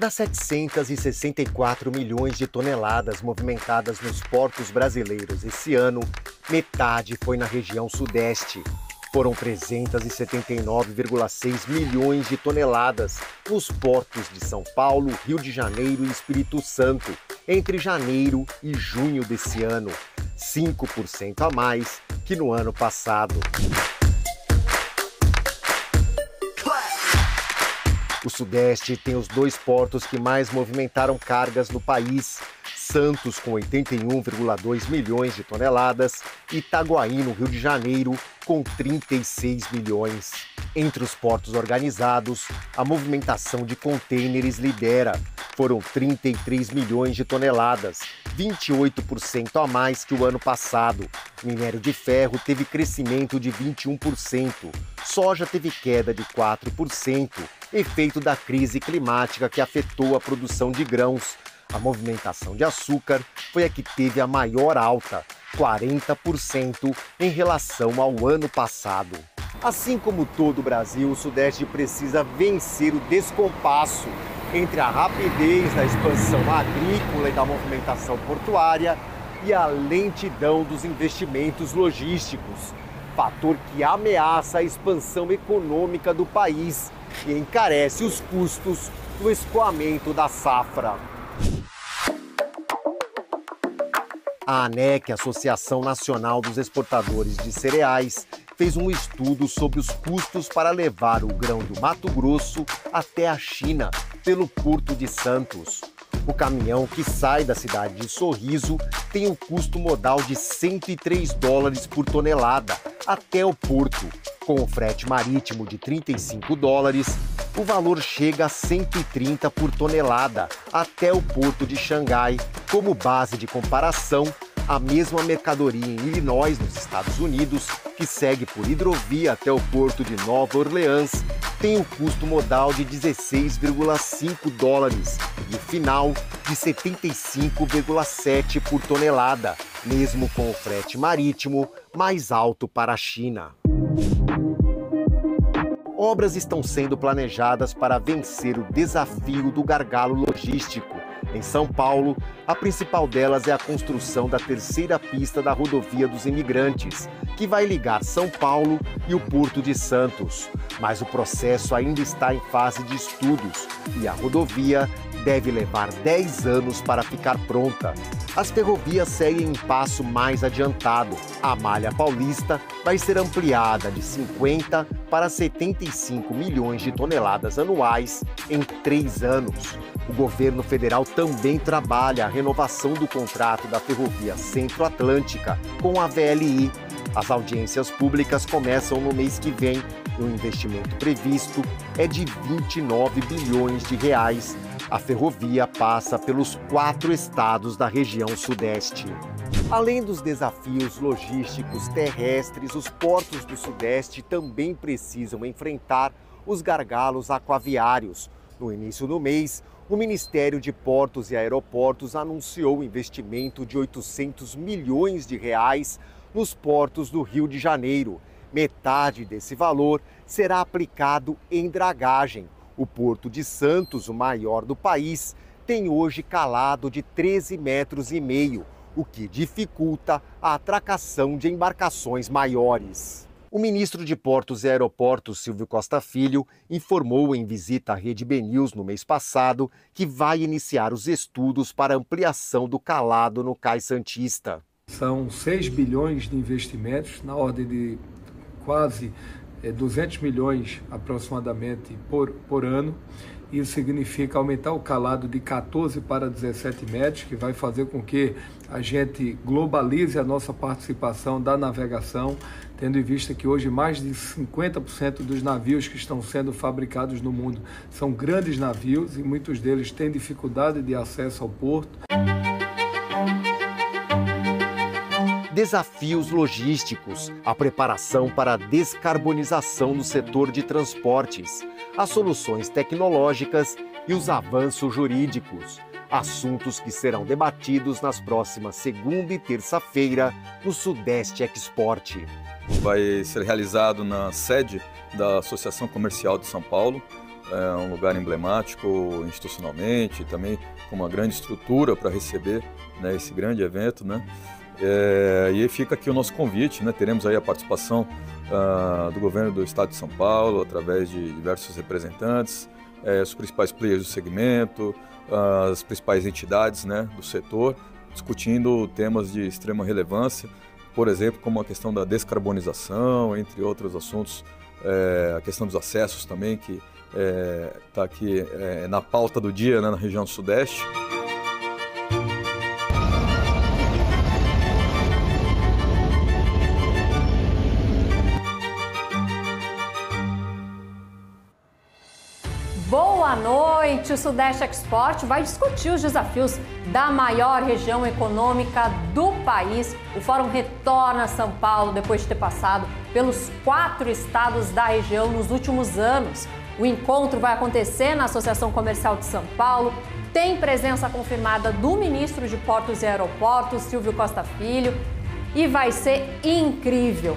Das 764 milhões de toneladas movimentadas nos portos brasileiros esse ano, metade foi na região sudeste. Foram 379,6 milhões de toneladas nos portos de São Paulo, Rio de Janeiro e Espírito Santo, entre janeiro e junho desse ano, 5% a mais que no ano passado. O Sudeste tem os dois portos que mais movimentaram cargas no país, Santos com 81,2 milhões de toneladas e Itaguaí, no Rio de Janeiro, com 36 milhões. Entre os portos organizados, a movimentação de contêineres lidera. Foram 33 milhões de toneladas, 28% a mais que o ano passado. Minério de ferro teve crescimento de 21%, soja teve queda de 4%, efeito da crise climática que afetou a produção de grãos. A movimentação de açúcar foi a que teve a maior alta, 40% em relação ao ano passado. Assim como todo o Brasil, o Sudeste precisa vencer o descompasso entre a rapidez da expansão agrícola e da movimentação portuária e a lentidão dos investimentos logísticos, fator que ameaça a expansão econômica do país e encarece os custos no escoamento da safra. A ANEC, Associação Nacional dos Exportadores de Cereais, fez um estudo sobre os custos para levar o grão do Mato Grosso até a China, pelo Porto de Santos. O caminhão que sai da cidade de Sorriso tem um custo modal de $103 por tonelada até o porto. Com o frete marítimo de $35, o valor chega a 130 por tonelada até o porto de Xangai. Como base de comparação, a mesma mercadoria em Illinois, nos Estados Unidos, que segue por hidrovia até o porto de Nova Orleans, tem um custo modal de $16,5 e o final de 75,7 por tonelada, mesmo com o frete marítimo mais alto para a China. Obras estão sendo planejadas para vencer o desafio do gargalo logístico. Em São Paulo, a principal delas é a construção da terceira pista da Rodovia dos Imigrantes, que vai ligar São Paulo e o Porto de Santos. Mas o processo ainda está em fase de estudos e a rodovia deve levar 10 anos para ficar pronta. As ferrovias seguem em passo mais adiantado. A malha paulista vai ser ampliada de 50 para 75 milhões de toneladas anuais em 3 anos. O governo federal também trabalha a renovação do contrato da Ferrovia Centro-Atlântica com a VLI. As audiências públicas começam no mês que vem e o investimento previsto é de 29 bilhões de reais. A ferrovia passa pelos 4 estados da região sudeste. Além dos desafios logísticos terrestres, os portos do Sudeste também precisam enfrentar os gargalos aquaviários. No início do mês, o Ministério de Portos e Aeroportos anunciou um investimento de 800 milhões de reais nos portos do Rio de Janeiro. Metade desse valor será aplicado em dragagem. O Porto de Santos, o maior do país, tem hoje calado de 13,5 metros, o que dificulta a atracação de embarcações maiores. O ministro de Portos e Aeroportos, Silvio Costa Filho, informou em visita à Rede BNews no mês passado que vai iniciar os estudos para ampliação do calado no Cais Santista. São 6 bilhões de investimentos, na ordem de quase 200 milhões aproximadamente por ano. Isso significa aumentar o calado de 14 para 17 metros, que vai fazer com que a gente globalize a nossa participação da navegação, tendo em vista que hoje mais de 50% dos navios que estão sendo fabricados no mundo são grandes navios e muitos deles têm dificuldade de acesso ao porto. Desafios logísticos, a preparação para a descarbonização no setor de transportes, as soluções tecnológicas e os avanços jurídicos. Assuntos que serão debatidos nas próximas segunda e terça-feira no Sudeste Export. Vai ser realizado na sede da Associação Comercial de São Paulo é um lugar emblemático institucionalmente, também com uma grande estrutura para receber, né, esse grande evento, né? E aí fica aqui o nosso convite, né? Teremos aí a participação do governo do estado de São Paulo, através de diversos representantes, os principais players do segmento, as principais entidades, né, do setor, discutindo temas de extrema relevância, por exemplo, como a questão da descarbonização, entre outros assuntos, a questão dos acessos também, que está aqui na pauta do dia, né, na região do Sudeste. Boa noite! O Sudeste Export vai discutir os desafios da maior região econômica do país. O fórum retorna a São Paulo depois de ter passado pelos 4 estados da região nos últimos anos. O encontro vai acontecer na Associação Comercial de São Paulo. Tem presença confirmada do ministro de Portos e Aeroportos, Silvio Costa Filho, e vai ser incrível.